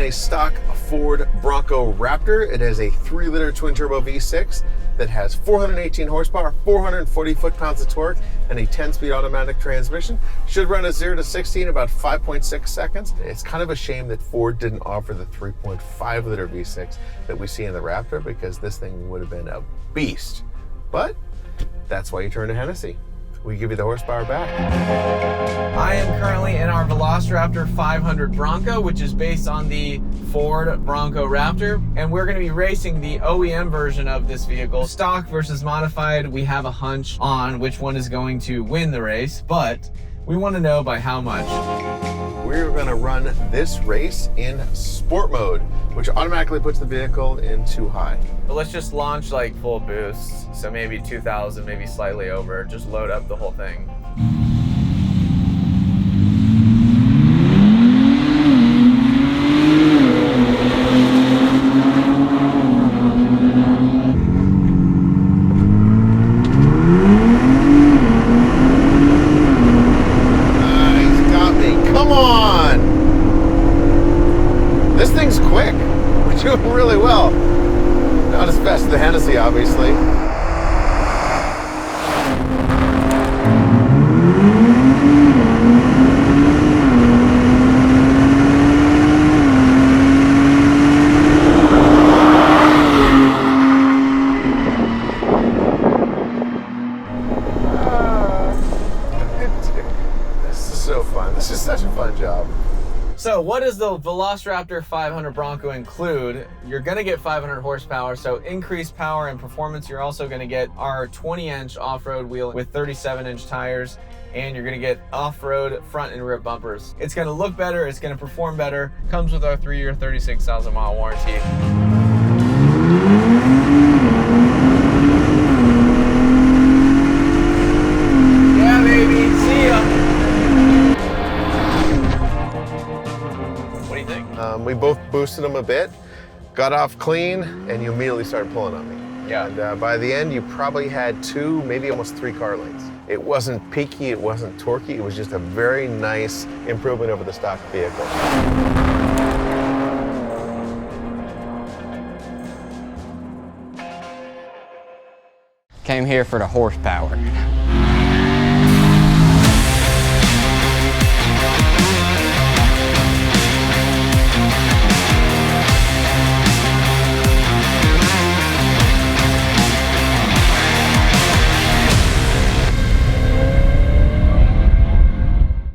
a stock Ford Bronco Raptor. It has a 3-liter twin-turbo V6 that has 418 horsepower, 440 foot-pounds of torque, and a 10-speed automatic transmission. Should run a 0 to 60 in about 5.6 seconds. It's kind of a shame that Ford didn't offer the 3.5-liter V6 that we see in the Raptor, because this thing would have been a beast. But that's why you turn to Hennessey. We give you the horsepower back. I am currently in our VelociRaptor 500 Bronco, which is based on the Ford Bronco Raptor, and we're going to be racing the OEM version of this vehicle. Stock versus modified, we have a hunch on which one is going to win the race, but we want to know by how much. We're going to run this race in sport mode, which automatically puts the vehicle in too high. But let's just launch like full boost, so maybe 2,000, maybe slightly over. Just load up the whole thing. He's got me. Come on! This thing's quick. We're doing really well. Not as fast as the Hennessey, obviously. This is so fun. This is such a fun job. So what does the VelociRaptor 500 Bronco include? You're gonna get 500 horsepower, so increased power and performance. You're also gonna get our 20-inch off-road wheel with 37-inch tires, and you're gonna get off-road front and rear bumpers. It's gonna look better, it's gonna perform better. Comes with our 3-year, 36,000 mile warranty. Yeah, baby, see ya. We both boosted them a bit, got off clean, and you immediately started pulling on me. Yeah. And by the end, you probably had 2, maybe almost 3 car lengths. It wasn't peaky, it wasn't torquey, it was just a very nice improvement over the stock vehicle. Came here for the horsepower.